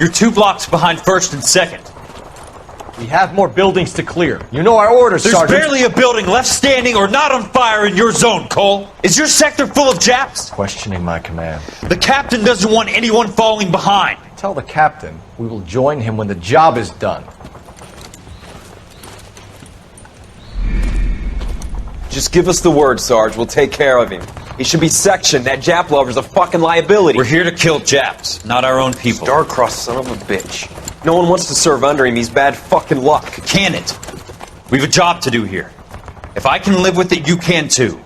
You're 2 blocks behind 1st and 2nd. We have more buildings to clear. You know our orders, There's Sergeant. barely a building left standing or not on fire in your zone, Cole. Is your sector full of Japs? Questioning my command. The captain doesn't want anyone falling behind. Tell the captain we will join him when the job is done. Just give us the word, Sarge. We'll take care of him. He should be sectioned. That Jap lover's a fucking liability. We're here to kill Japs, not our own people. Star-crossed son of a bitch. No one wants to serve under him. He's bad fucking luck. Can it? We've a job to do here. If I can live with it, you can too.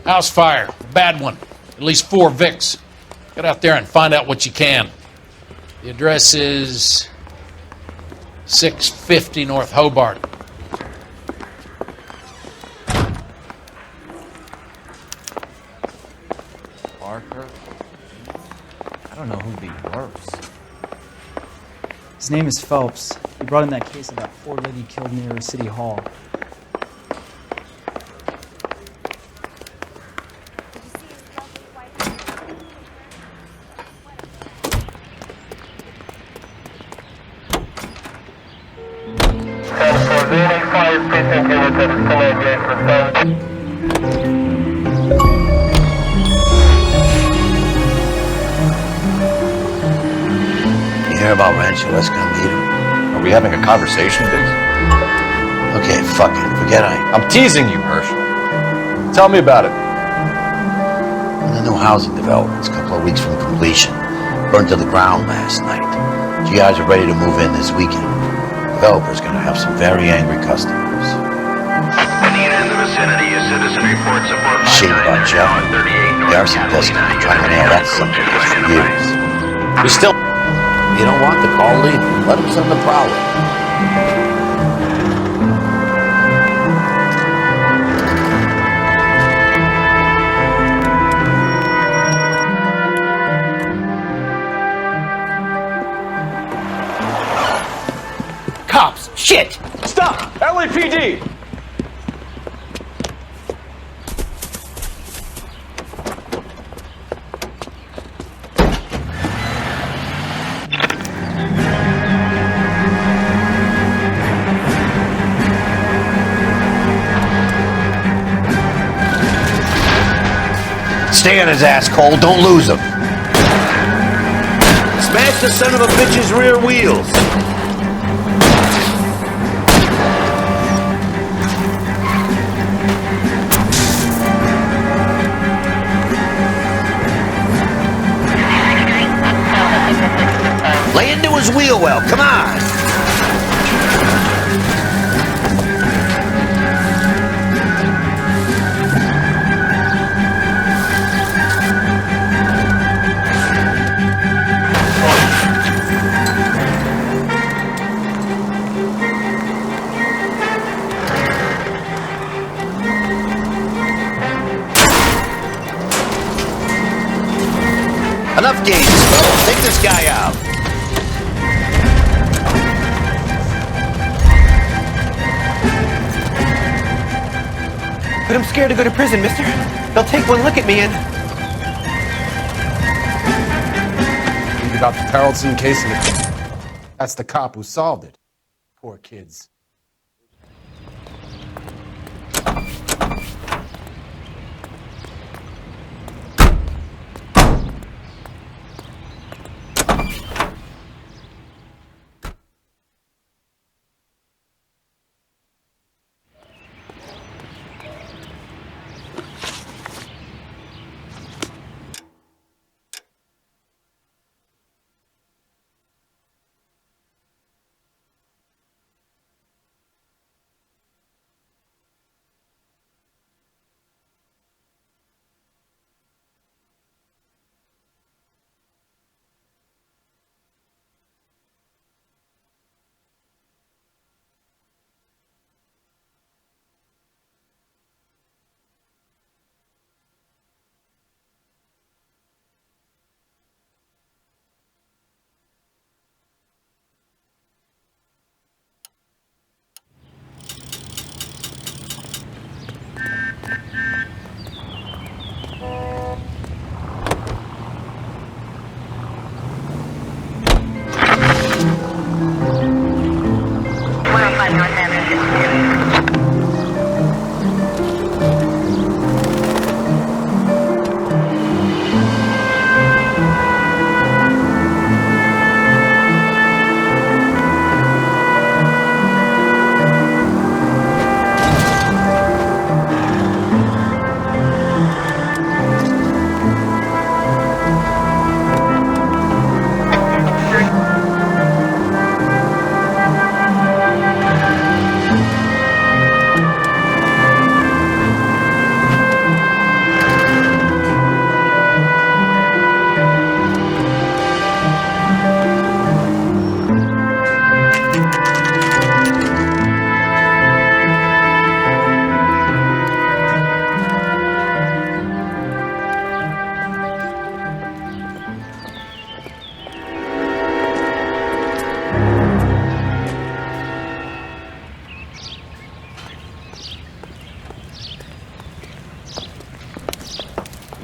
House fire. Bad one. At least 4 Vicks. Get out there and find out what you can. The address is 650 North Hobart. Parker? I don't know who'd be worse. His name is Phelps. He brought in that case of that poor lady killed near City Hall. You hear about Rancho Escondido? Are we having a conversation, Biggs? Okay, fuck it. Forget I'm teasing you, Herschel. Tell me about it. The new housing development's a couple of weeks from completion. Burned to the ground last night. GIs are ready to move in this weekend. Developer's gonna have some very angry customers. In the vicinity, a citizen reports support Shit about Jeff. The arson desk has been trying to nail that subject for years. We still... You don't want the call lead? Let him send the prowler. Cops! Shit! Stop! LAPD! Stay on his ass, Cole. Don't lose him. Smash the son of a bitch's rear wheels. Lay into his wheel well. Come on. Enough games. Take this guy out. But I'm scared to go to prison, mister. They'll take one look at me and... Read about the Tarleton case and that's the cop who solved it. Poor kids.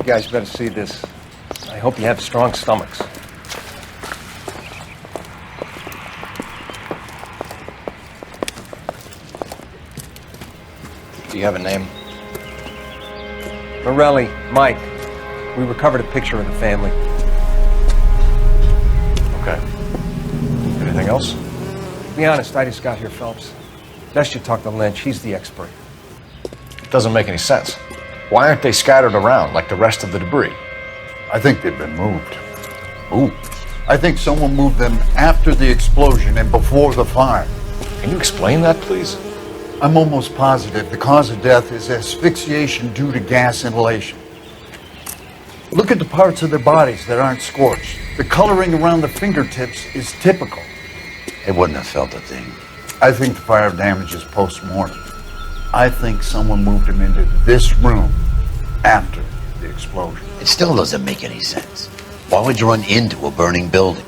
guys better see this. I hope you have strong stomachs. Do you have a name? Morelli, Mike. We recovered a picture of the family. Okay. Anything else? Be honest, I just got here, Phelps. Best you talk to Lynch. He's the expert. It doesn't make any sense. Why aren't they scattered around like the rest of the debris? I think they've been moved. Ooh. I think someone moved them after the explosion and before the fire. Can you explain that, please? I'm almost positive the cause of death is asphyxiation due to gas inhalation. Look at the parts of their bodies that aren't scorched. The coloring around the fingertips is typical. They wouldn't have felt a thing. I think the fire damage is post-mortem. I think someone moved them into this room after the explosion. It still doesn't make any sense. Why would you run into a burning building?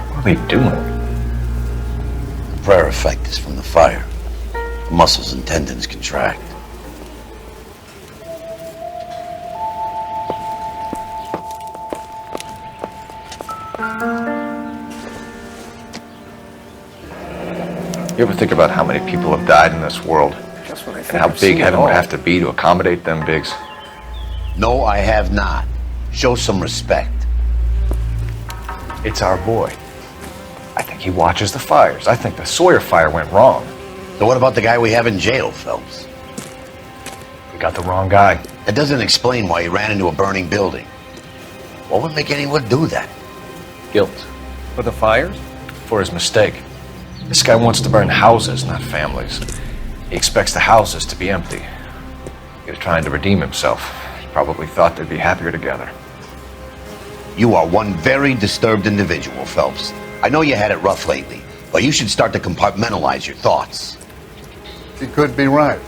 What are they doing? The prayer effect is from the fire. The muscles and tendons contract. You ever think about how many people have died in this world? Just what I And think. how I've seen big it heaven all. would have to be to accommodate them bigs? No, I have not. Show some respect. It's our boy. I think he watches the fires. I think the Sawyer fire went wrong. So what about the guy we have in jail, Phelps? We got the wrong guy. That doesn't explain why he ran into a burning building. What would make anyone do that? Guilt. For the fires? For his mistake. This guy wants to burn houses, not families. He expects the houses to be empty. He was trying to redeem himself. He probably thought they'd be happier together. You are one very disturbed individual, Phelps. I know you had it rough lately, but you should start to compartmentalize your thoughts. He could be right.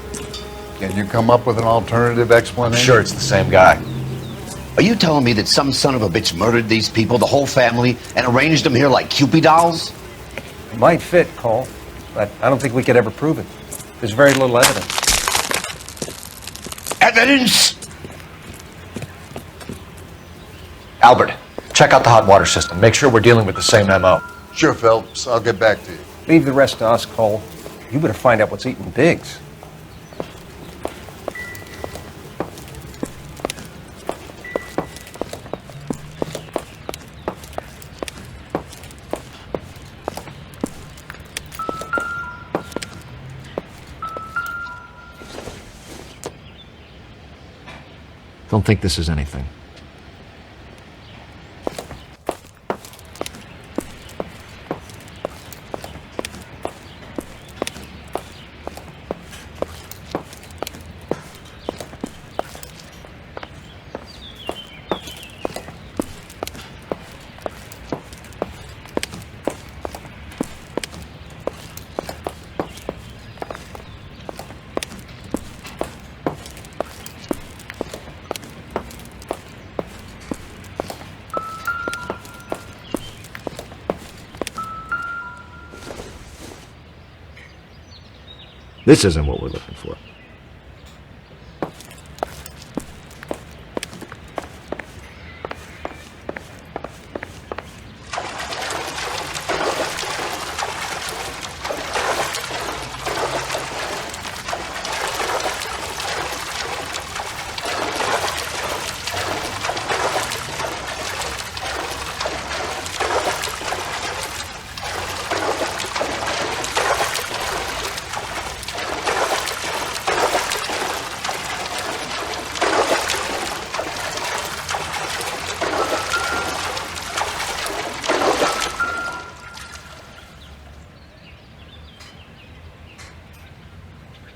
Can you come up with an alternative I'm explanation? sure it's the same guy. Are you telling me that some son of a bitch murdered these people, the whole family, and arranged them here like Cupid dolls? It might fit, Cole, but I don't think we could ever prove it. There's very little evidence. Evidence? Albert, check out the hot water system. Make sure we're dealing with the same MO. Sure, Phelps. I'll get back to you. Leave the rest to us, Cole. You better find out what's eating Biggs. Don't think this is anything. This isn't what we're looking for.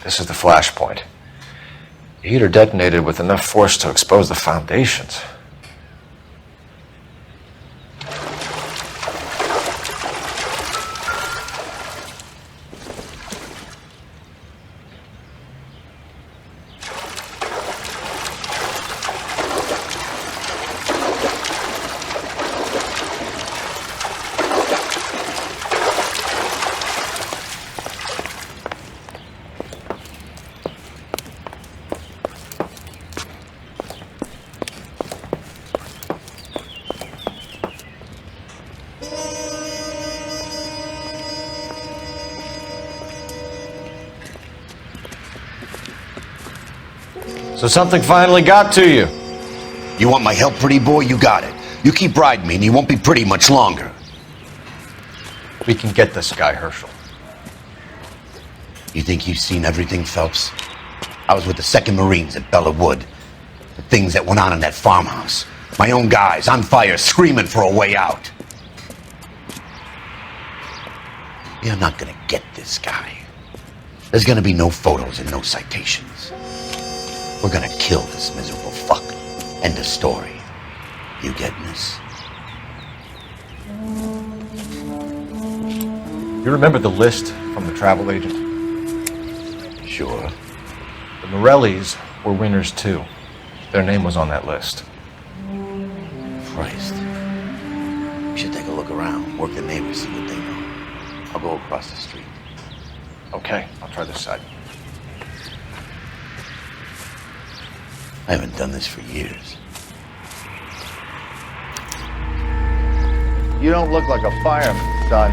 This is the flashpoint. The heater detonated with enough force to expose the foundations. So something finally got to you. You want my help, pretty boy? You got it. You keep riding me and you won't be pretty much longer. We can get this guy, Herschel. You think you've seen everything, Phelps? I was with the 2nd Marines at Bella Wood. The things that went on in that farmhouse. My own guys on fire, screaming for a way out. You're not gonna get this guy. There's gonna be no photos and no citations. We're gonna kill this miserable fuck. End of story. You getting this? You remember the list from the travel agent? Sure. The Morellis were winners too. Their name was on that list. Christ. We should take a look around, work the neighbors, see what they know. I'll go across the street. Okay, I'll try this side. I haven't done this for years. You don't look like a fireman, son.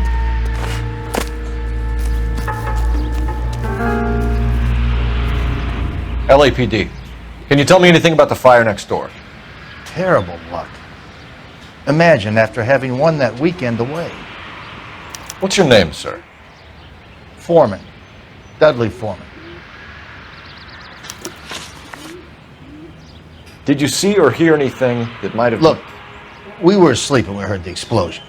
LAPD. Can you tell me anything about the fire next door? Terrible luck. Imagine after having won that weekend away. What's your name, sir? Foreman. Dudley Foreman. Did you see or hear anything that might have... Look, we were asleep when we heard the explosion.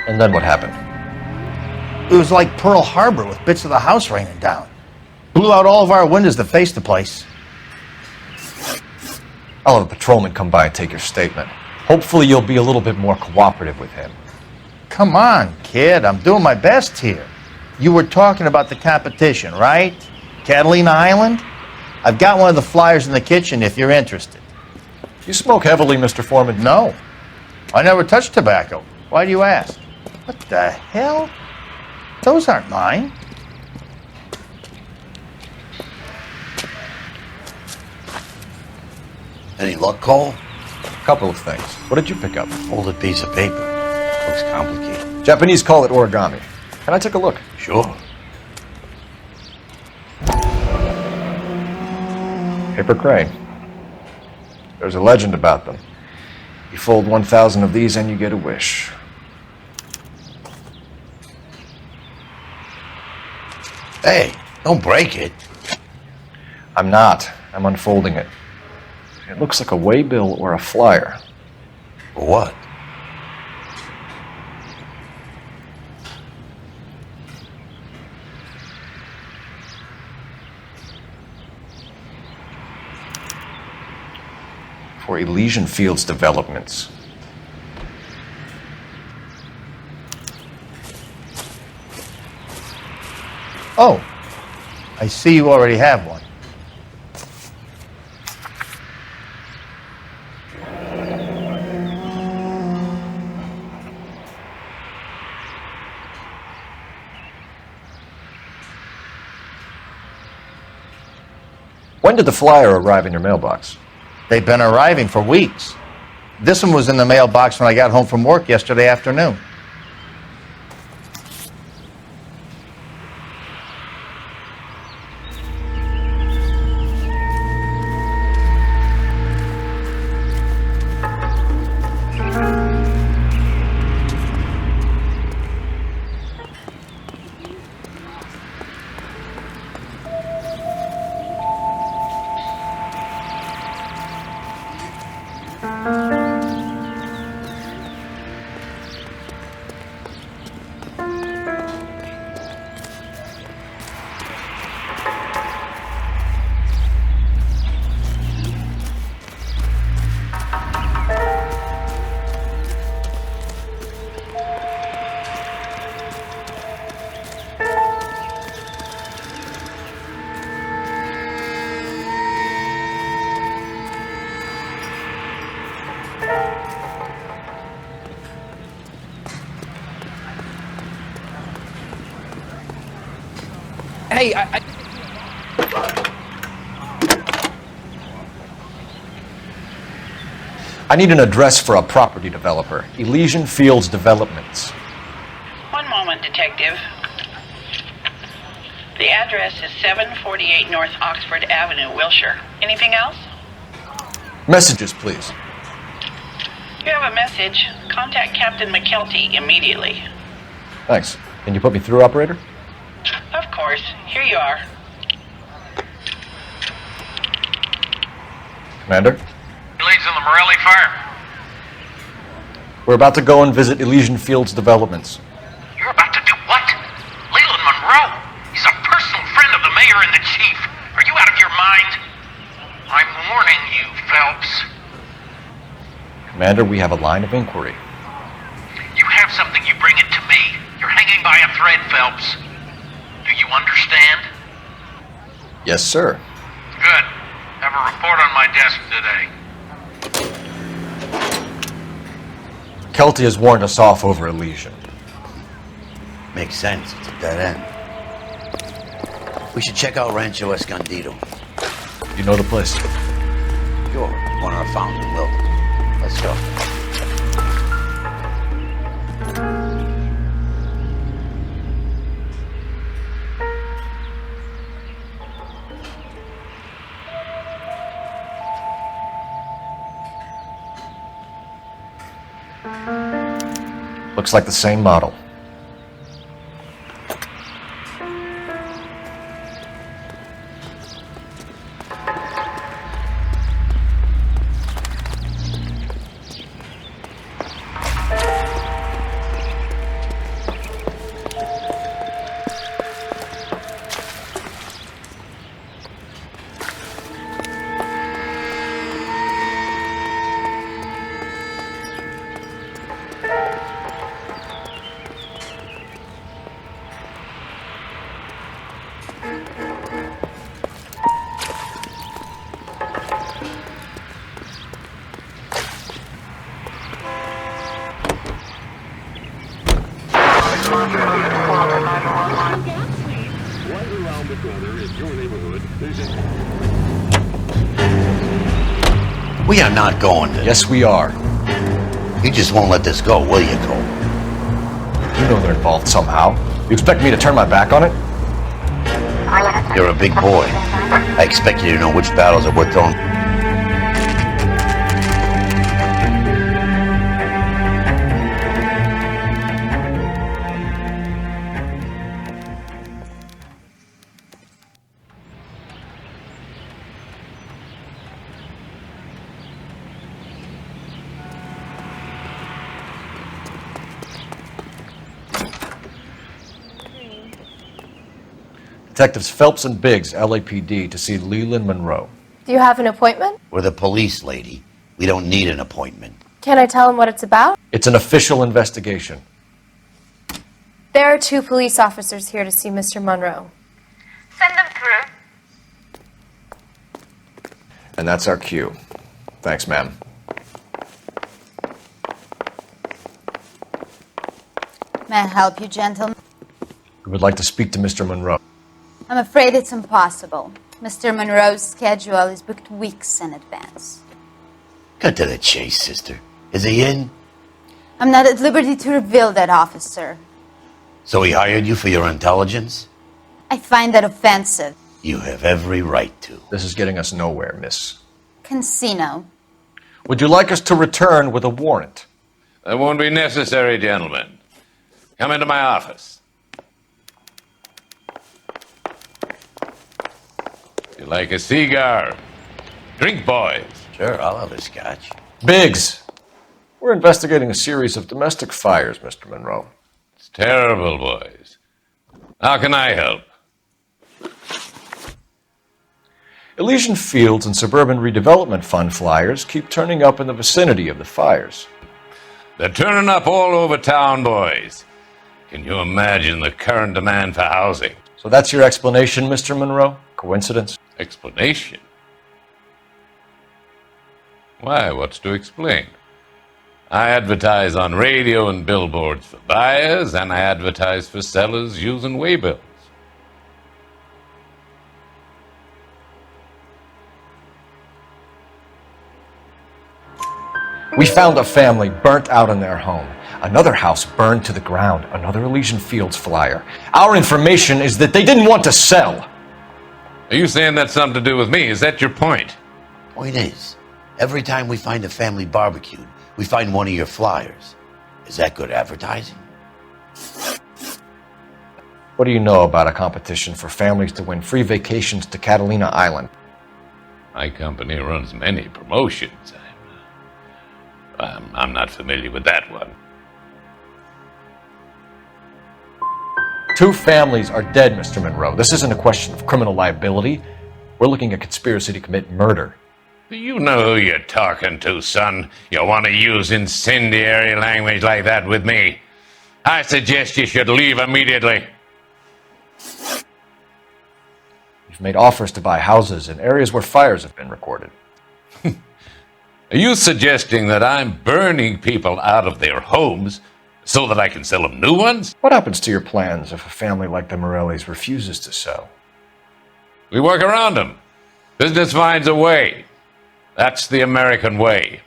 And then what happened? It was like Pearl Harbor with bits of the house raining down. Blew out all of our windows to face the place. I'll have a patrolman come by and take your statement. Hopefully you'll be a little bit more cooperative with him. Come on, kid. I'm doing my best here. You were talking about the competition, right? Catalina Island? I've got one of the flyers in the kitchen if you're interested. You smoke heavily, Mr. Foreman? No. I never touched tobacco. Why do you ask? What the hell? Those aren't mine. Any luck, Cole? Couple of things. What did you pick up? Folded piece of paper. Looks complicated. Japanese call it origami. Can I take a look? Sure. Paper crane. There's a legend about them. You fold 1,000 of these and you get a wish. Hey, don't break it. I'm not. I'm unfolding it. It looks like a waybill or a flyer. For what? For Elysian Fields developments. Oh, I see you already have one. When did the flyer arrive in your mailbox? They've been arriving for weeks. This one was in the mailbox when I got home from work yesterday afternoon. Hey, I need an address for a property developer. Elysian Fields Developments. One moment, Detective. The address is 748 North Oxford Avenue, Wilshire. Anything else? Messages, please. You have a message. Contact Captain McKelty immediately. Thanks. Can you put me through, operator? Of course. Here you are. Commander? Leads in the Morelli fire. We're about to go and visit Elysian Fields developments. You're about to do what? Leland Monroe. He's a personal friend of the mayor and the chief. Are you out of your mind? I'm warning you, Phelps. Commander, we have a line of inquiry. You have something, you bring it to me. You're hanging by a thread, Phelps. Do you understand? Yes, sir. Good. Have a report on my desk today. Kelty has warned us off over Elysian. Makes sense. It's a dead end. We should check out Rancho Escondido. You know the place? Sure. One I found in Wilton. Let's go. Looks like the same model. We are not going to. Yes, we are. You just won't let this go, will you, Cole? You know they're involved somehow. You expect me to turn my back on it? You're a big boy. I expect you to know which battles are worth throwing. Detectives Phelps and Biggs, LAPD, to see Leland Monroe. Do you have an appointment? We're the police, lady. We don't need an appointment. Can I tell him what it's about? It's an official investigation. There are 2 police officers here to see Mr. Monroe. Send them through. And that's our cue. Thanks, ma'am. May I help you, gentlemen? We would like to speak to Mr. Monroe. I'm afraid it's impossible. Mr. Monroe's schedule is booked weeks in advance. Cut to the chase, sister. Is he in? I'm not at liberty to reveal that, officer. So he hired you for your intelligence? I find that offensive. You have every right to. This is getting us nowhere, miss. Casino. Would you like us to return with a warrant? That won't be necessary, gentlemen. Come into my office. You like a cigar? Drink, boys. Sure, I'll have a scotch. Biggs! We're investigating a series of domestic fires, Mr. Monroe. It's terrible, boys. How can I help? Elysian Fields and Suburban Redevelopment Fund flyers keep turning up in the vicinity of the fires. They're turning up all over town, boys. Can you imagine the current demand for housing? So that's your explanation, Mr. Monroe? Coincidence? Explanation? Why, what's to explain? I advertise on radio and billboards for buyers, and I advertise for sellers using waybills. We found a family burnt out in their home. Another house burned to the ground. Another Elysian Fields flyer. Our information is that they didn't want to sell. Are you saying that's something to do with me? Is that your point? Point is, every time we find a family barbecued, we find one of your flyers. Is that good advertising? What do you know about a competition for families to win free vacations to Catalina Island? My company runs many promotions. I'm not familiar with that one. 2 families are dead, Mr. Monroe. This isn't a question of criminal liability. We're looking at conspiracy to commit murder. Do you know who you're talking to, son? You want to use incendiary language like that with me? I suggest you should leave immediately. You've made offers to buy houses in areas where fires have been recorded. Are you suggesting that I'm burning people out of their homes so that I can sell them new ones? What happens to your plans if a family like the Morellis refuses to sell? We work around them. Business finds a way. That's the American way.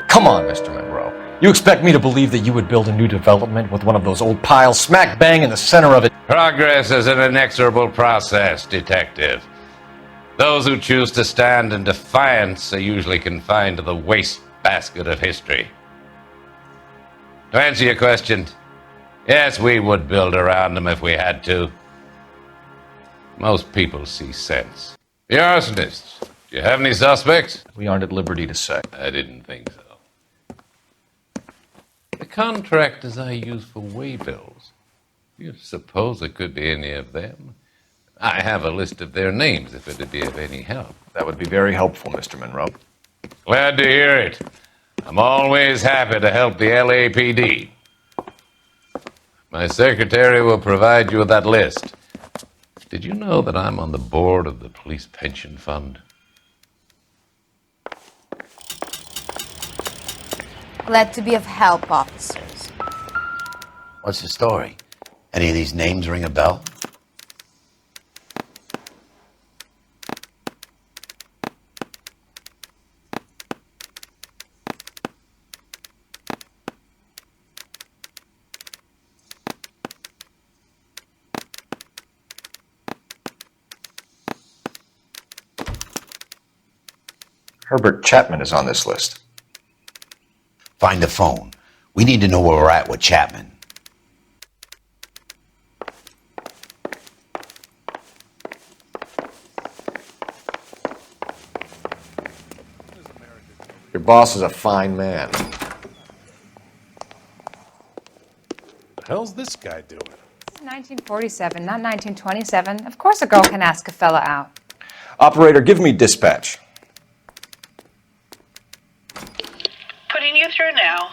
Come on, Mr. Monroe. You expect me to believe that you would build a new development with one of those old piles smack bang in the center of it? Progress is an inexorable process, Detective. Those who choose to stand in defiance are usually confined to the wastebasket of history. To answer your question, yes, we would build around them if we had to. Most people see sense. The arsonists, do you have any suspects? We aren't at liberty to say. I didn't think so. The contractors I use for waybills, do you suppose it could be any of them? I have a list of their names if it would be of any help. That would be very helpful, Mr. Monroe. Glad to hear it. I'm always happy to help the LAPD. My secretary will provide you with that list. Did you know that I'm on the board of the police pension fund? Glad to be of help, officers. What's the story? Any of these names ring a bell? Herbert Chapman is on this list. Find the phone. We need to know where we're at with Chapman. Your boss is a fine man. The hell's this guy doing? It's 1947, not 1927. Of course a girl can ask a fella out. Operator, give me dispatch. Putting you through now.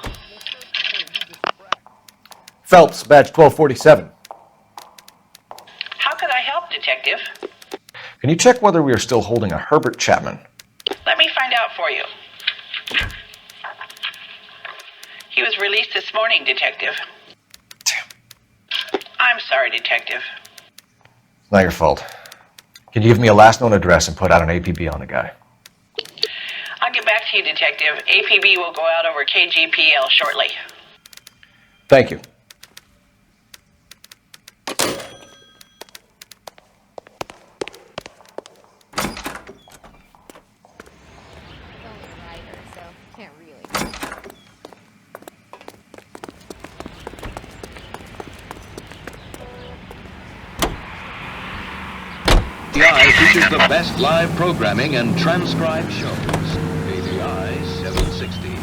Phelps, badge 1247. How could I help, Detective? Can you check whether we are still holding a Herbert Chapman? Let me find out for you. He was released this morning, Detective. Damn. I'm sorry, Detective. It's not your fault. Can you give me a last known address and put out an APB on the guy? I'll get back to you, Detective. APB will go out over KGPL shortly. Thank you. ABI features the best live programming and transcribed shows. ABI 760.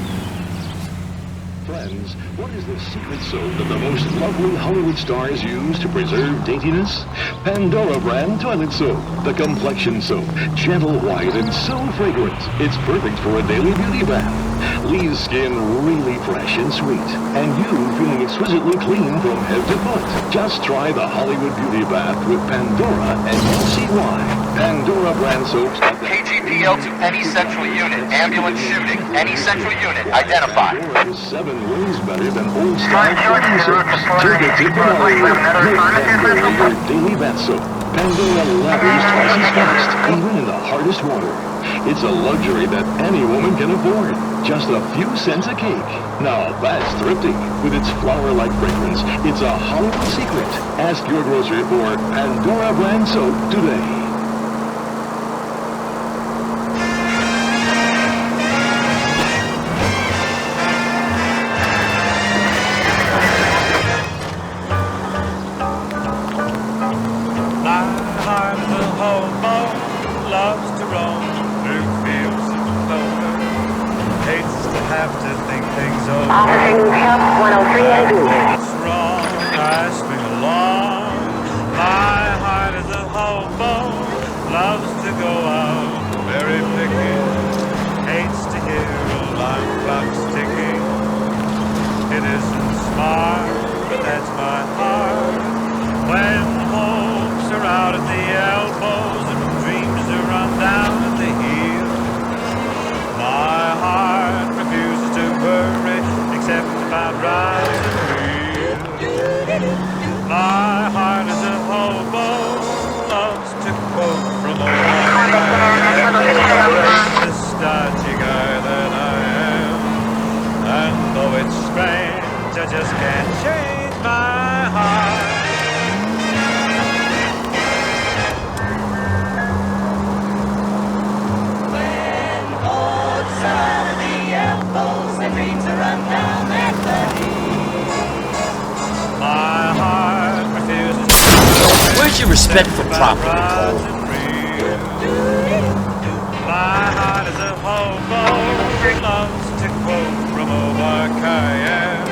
Friends, what is the secret soap that the most lovely Hollywood stars use to preserve daintiness? Pandora brand toilet soap. The complexion soap. Gentle white and so fragrant. It's perfect for a daily beauty bath. Leaves skin really fresh and sweet. And you feeling exquisitely clean from head to foot. Just try the Hollywood Beauty Bath with Pandora and you'll see why. Pandora brand soaps. KGPL to any central unit. Ambulance shooting. Any central unit. Identified. 7 ways better than old style cleaning soaps. Take a tip from Hollywood. Make Pandora your daily bath soap. Pandora lathers twice as fast, even in the hardest water. It's a luxury that any woman can afford. Just a few cents a cake. Now that's thrifty. With its flower-like fragrance, it's a Hollywood secret. Ask your grocer for Pandora brand soap today. Where's your respect for property, Cole? My heart is a hobo, loves to quote from over Cayenne,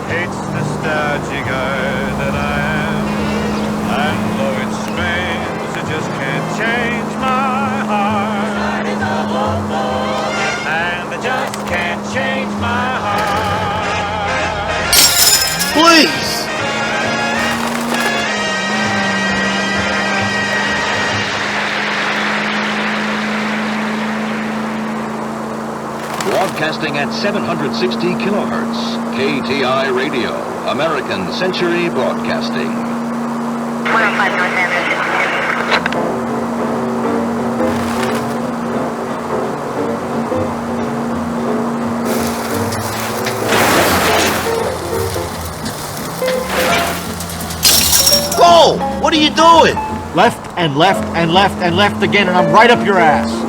hates nostalgic guy that I am, and though it's strange, I just can't change my heart. My heart is a hobo, and I just can't change my heart. Please! Broadcasting at 760 kilohertz, KTI Radio, American Century Broadcasting. 105 North Avenue. Cole, what are you doing? Left and left and left and left again, and I'm right up your ass.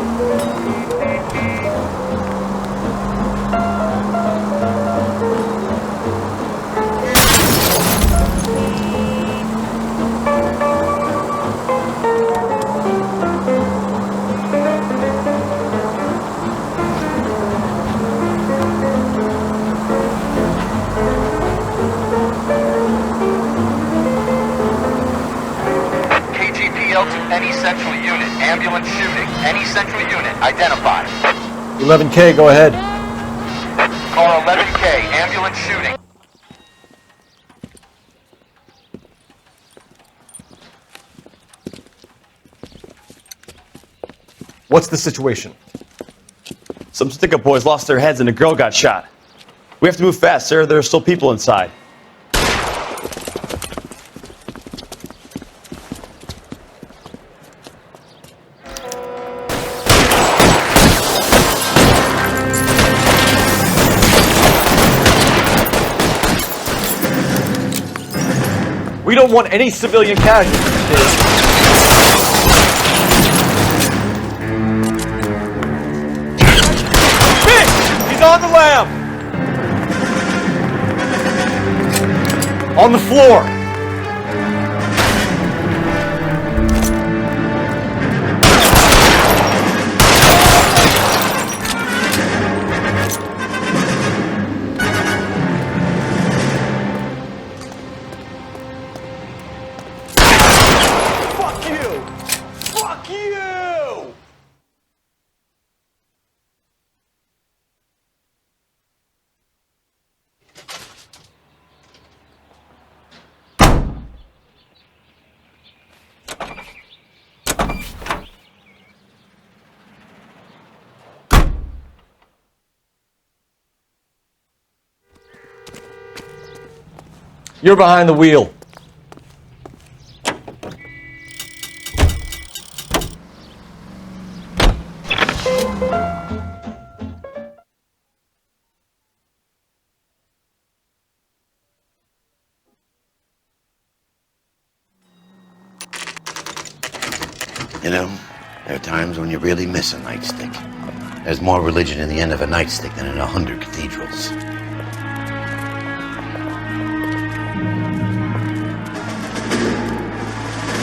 Any central unit, ambulance shooting. Any central unit, identified. 11K, go ahead. Car 11K, ambulance shooting. What's the situation? Some stick-up boys lost their heads and a girl got shot. We have to move fast, sir. There are still people inside. We don't want any civilian casualties. He's on the lam! On the floor! You're behind the wheel. You know, there are times when you really miss a nightstick. There's more religion in the end of a nightstick than in 100 cathedrals.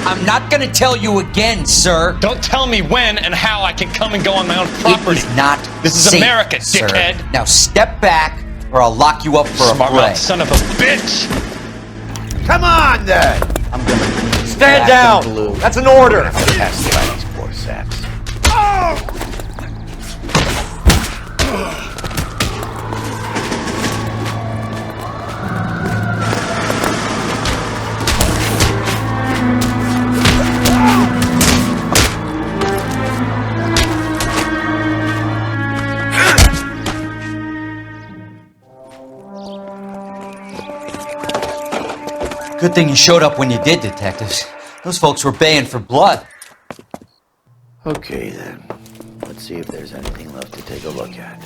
I'm not gonna tell you again, sir. Don't tell me when and how I can come and go on my own property. It is not This is safe, America, sir. dickhead. Now step back, or I'll lock you up for Smart a fray. mouth son of a bitch! Come on, then! I'm gonna Stand down! That's an order! have to pass by these poor saps. Good thing you showed up when you did, detectives. Those folks were baying for blood. Okay, then. Let's see if there's anything left to take a look at.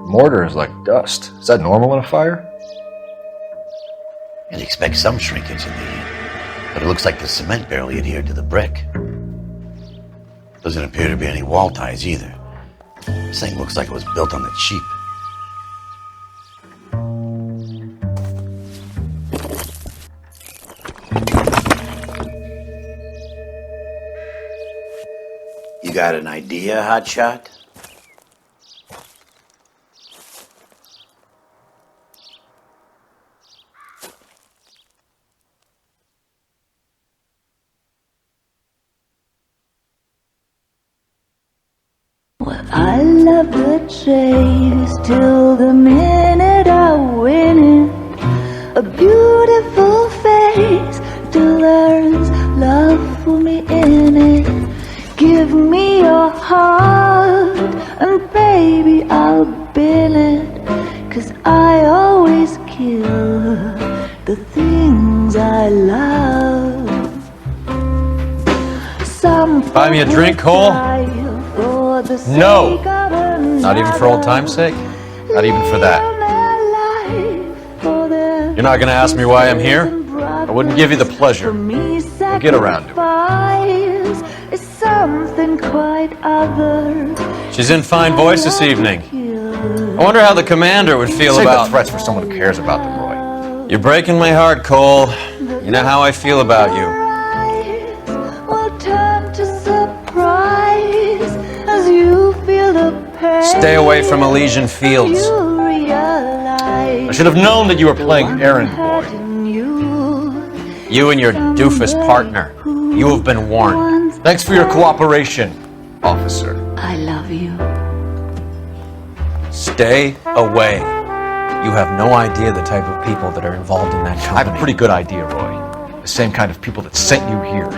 Mortar is like dust. Is that normal in a fire? You'd expect some shrinkage in the heat, but it looks like the cement barely adhered to the brick. Doesn't appear to be any wall ties either. This thing looks like it was built on the cheap. You got an idea, Hotshot? I love the chase till the minute I win it. A beautiful face till there's love for me in it. Give me your heart and baby I'll bill it. 'Cause I always kill the things I love. Some Buy me a drink, Cole? No! Not even for old time's sake? Not even for that. You're not gonna ask me why I'm here? I wouldn't give you the pleasure. We'll get around to it. Something quite other. She's in fine voice this evening. I wonder how the commander would feel Save about the threats for someone who cares about them, Roy. You're breaking my heart, Cole. You know how I feel about you. Will turn to surprise as you feel the pain. Stay away from Elysian Fields. I should have known that you were playing errand boy. You and your doofus partner. You have been warned. Thanks for your cooperation, officer. I love you. Stay away. You have no idea the type of people that are involved in that company. I have a pretty good idea, Roy. The same kind of people that sent you here.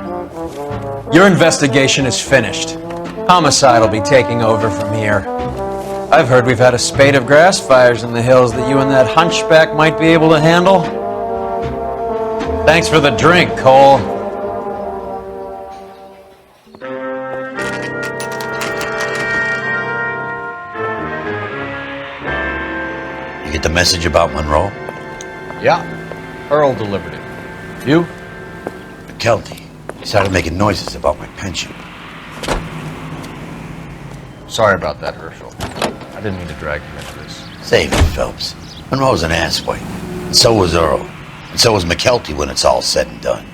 Your investigation is finished. Homicide will be taking over from here. I've heard we've had a spate of grass fires in the hills that you and that hunchback might be able to handle. Thanks for the drink, Cole. You get the message about Monroe? Yeah, Earl delivered it. You? McKelty. He started making noises about my pension. Sorry about that, Herschel. I didn't mean to drag you into this. Save it, Phelps. Monroe's an asswipe. And so was Earl. And so was McKelty when it's all said and done.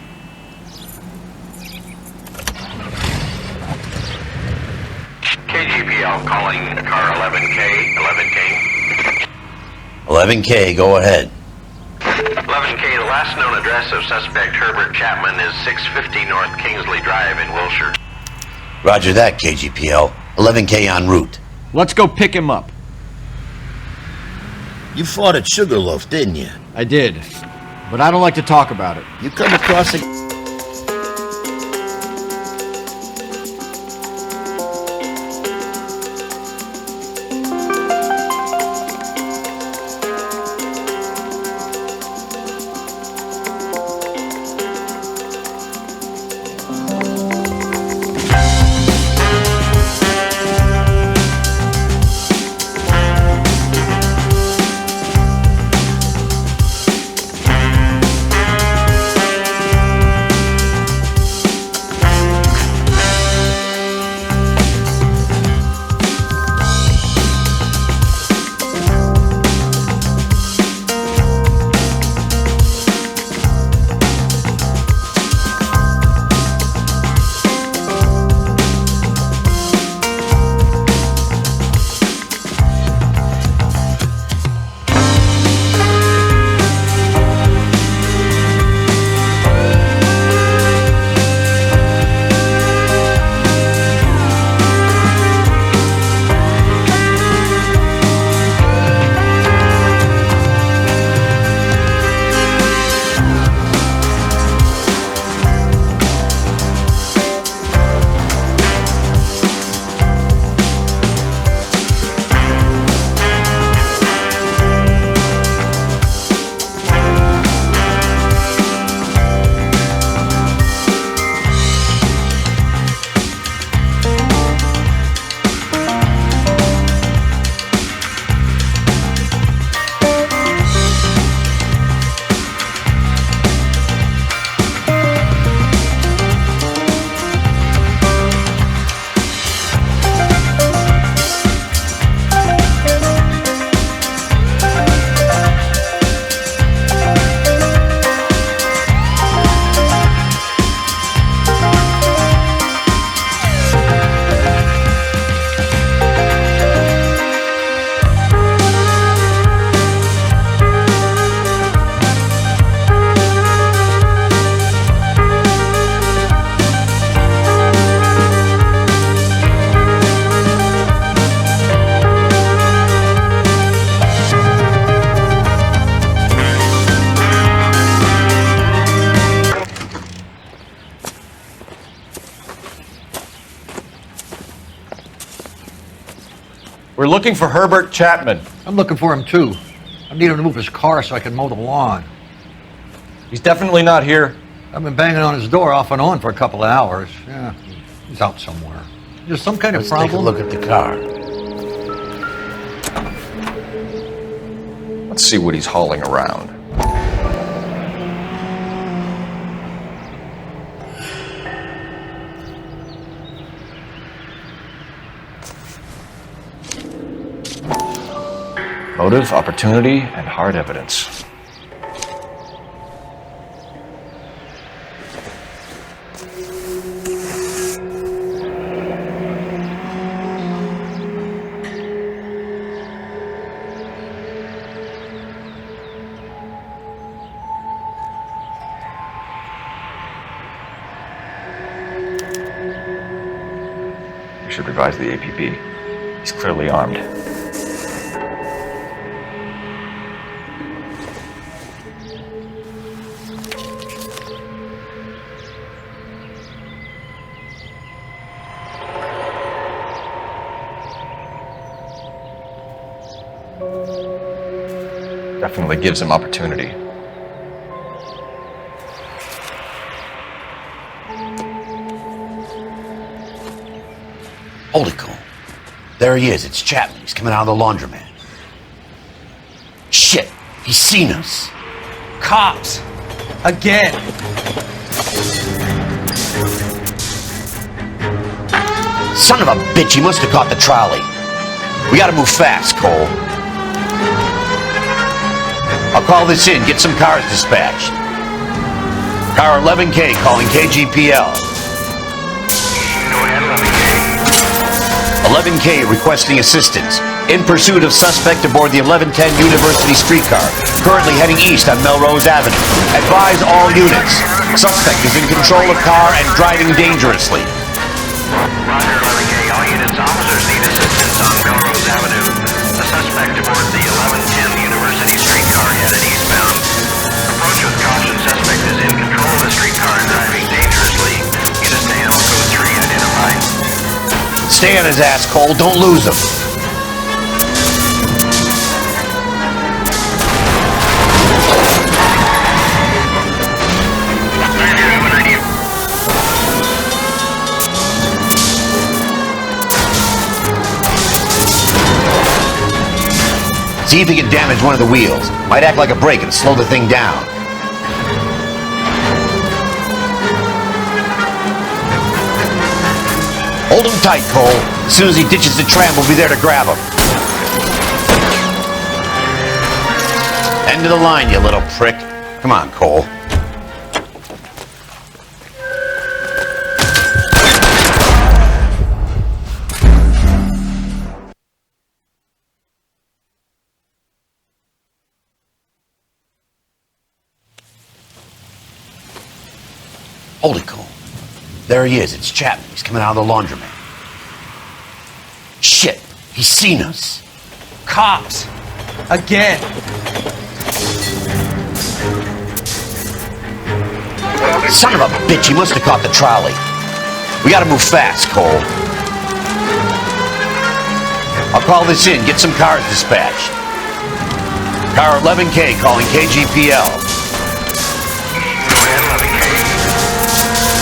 KGPL calling car 11K, 11K. 11K, go ahead. 11K, the last known address of suspect Herbert Chapman is 650 North Kingsley Drive in Wilshire. Roger that, KGPL. 11K en route. Let's go pick him up. You fought at Sugarloaf, didn't you? I did, but I don't like to talk about it. You come across a... We're looking for Herbert Chapman. I'm looking for him too. I need him to move his car so I can mow the lawn. He's definitely not here. I've been banging on his door off and on for a couple of hours. Yeah, he's out somewhere. There's some kind of problem. Let's take a look at the car. Let's see what he's hauling around. Motive, opportunity, and hard evidence. We should revise the APB. He's clearly armed. Definitely gives him opportunity. Hold it, Cole. There he is. It's Chapman. He's coming out of the laundromat. Shit! He's seen us. Cops! Again! Son of a bitch, he must have caught the trolley. We gotta move fast, Cole. I'll call this in, get some cars dispatched. Car 11K calling KGPL. 11K requesting assistance. In pursuit of suspect aboard the 1110 University streetcar, currently heading east on Melrose Avenue. Advise all units. Suspect is in control of car and driving dangerously. Roger, 11K. All units, officers need assistance on Melrose Avenue. The suspect aboard the 1110 University streetcar headed eastbound. Approach with caution. Suspect is in control of the streetcar and driving dangerously. Units to animal code 3 identified. Stay on his ass, Cole. Don't lose him. See if he can damage one of the wheels. Might act like a brake and slow the thing down. Hold him tight, Cole. As soon as he ditches the tram, we'll be there to grab him. End of the line, you little prick. Come on, Cole. Hold it, Cole. There he is. It's Chapman. He's coming out of the laundromat. Shit. He's seen us. Cops. Again. Son of a bitch. He must have caught the trolley. We gotta move fast, Cole. I'll call this in. Get some cars dispatched. Car 11K calling KGPL.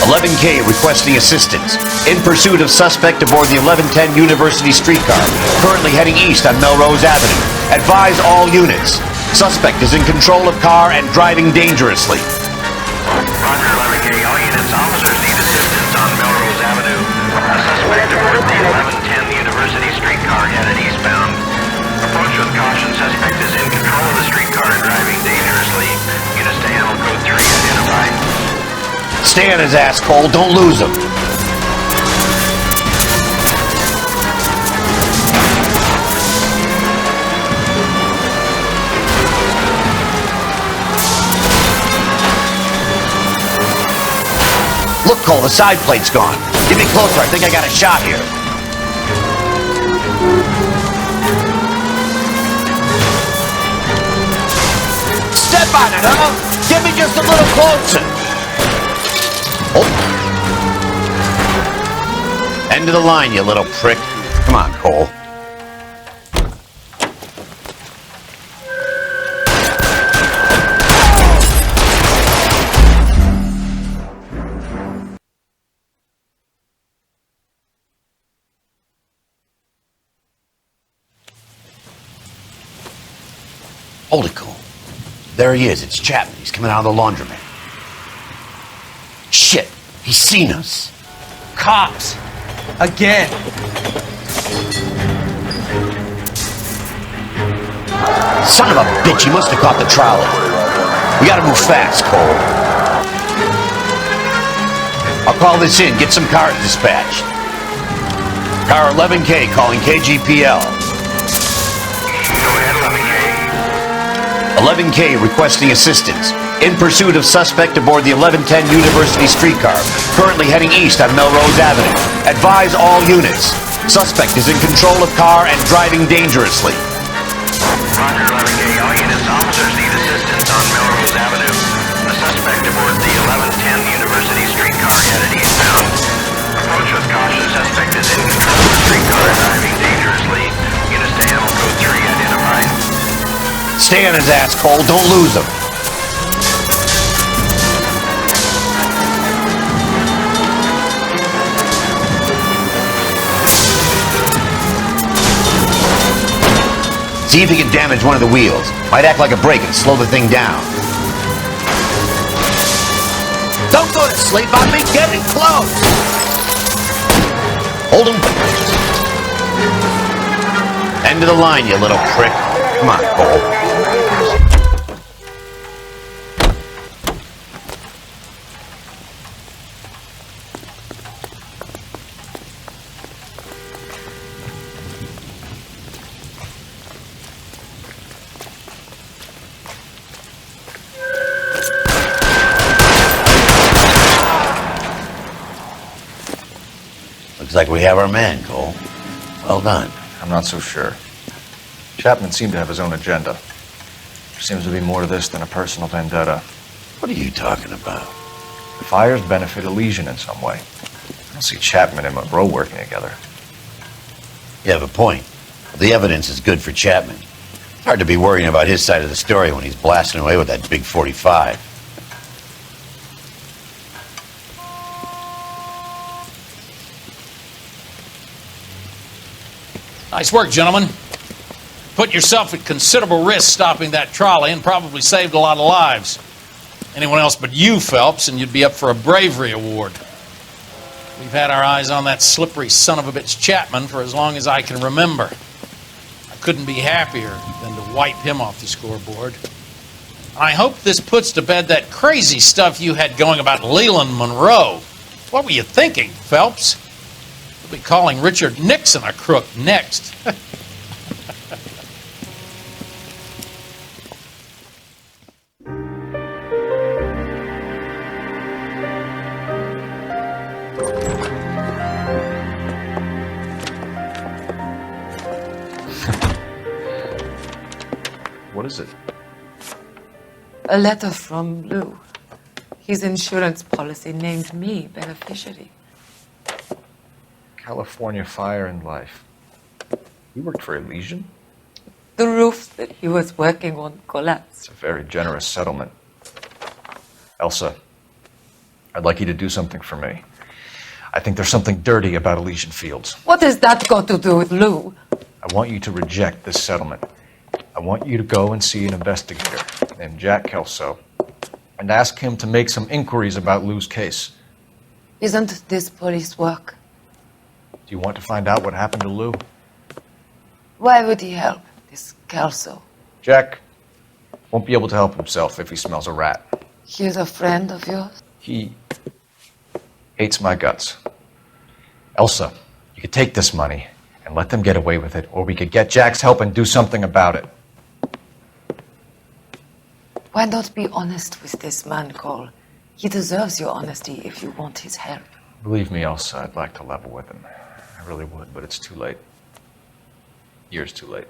11K requesting assistance. In pursuit of suspect aboard the 1110 University streetcar, currently heading east on Melrose Avenue. Advise all units. Suspect is in control of car and driving dangerously. Roger, 11K. All units, officers need assistance on Melrose Avenue. A suspect aboard the 1110 University streetcar headed eastbound. Approach with caution. Suspect is in control of the streetcar and driving dangerously. Units to animal code 3 identified. Stay on his ass, Cole. Don't lose him. Look, Cole, the side plate's gone. Get me closer. I think I got a shot here. Step on it, huh? Get me just a little closer. Oh. End of the line, you little prick. Come on, Cole. Hold it, Cole. There he is. It's Chapman. He's coming out of the laundromat. Shit. He's seen us. Cops. Again. Son of a bitch. He must have caught the trolley. We gotta move fast, Cole. I'll call this in. Get some cars dispatched. Car 11K calling KGPL. 11K requesting assistance. In pursuit of suspect aboard the 1110 University streetcar, currently heading east on Melrose Avenue. Advise all units. Suspect is in control of car and driving dangerously. Roger, 11K. All units, officers need assistance on Melrose Avenue. The suspect aboard the 1110 University streetcar headed eastbound. Approach with caution. Suspect is in control of the streetcar and driving dangerously. Units to animal code 3 identified. Stay on his ass, Cole. Don't lose him. See if he can damage one of the wheels. Might act like a brake and slow the thing down. Don't go to sleep on me. Getting close. Hold him. End of the line, you little prick. Come on, Cole. Looks like we have our man, Cole. Well done. I'm not so sure. Chapman seemed to have his own agenda. There seems to be more to this than a personal vendetta. What are you talking about? The fires benefit Elysian in some way. I don't see Chapman and Monroe working together. You have a point. The evidence is good for Chapman. It's hard to be worrying about his side of the story when he's blasting away with that big 45. Nice work, gentlemen. Put yourself at considerable risk stopping that trolley and probably saved a lot of lives. Anyone else but you, Phelps, and you'd be up for a bravery award. We've had our eyes on that slippery son of a bitch Chapman for as long as I can remember. I couldn't be happier than to wipe him off the scoreboard. I hope this puts to bed that crazy stuff you had going about Leland Monroe. What were you thinking, Phelps? We'll be calling Richard Nixon a crook next. What is it? A letter from Lou. His insurance policy named me beneficiary. California Fire and Life. You worked for Elysian? The roof that he was working on collapsed. It's a very generous settlement. Elsa, I'd like you to do something for me. I think there's something dirty about Elysian Fields. What has that got to do with Lou? I want you to reject this settlement. I want you to go and see an investigator named Jack Kelso and ask him to make some inquiries about Lou's case. Isn't this police work? Do you want to find out what happened to Lou? Why would he help, this Kelso? Jack won't be able to help himself if he smells a rat. He's a friend of yours? He hates my guts. Elsa, you could take this money and let them get away with it, or we could get Jack's help and do something about it. Why not be honest with this man, Cole? He deserves your honesty if you want his help. Believe me, Elsa, I'd like to level with him. I really would, but it's too late. Years too late.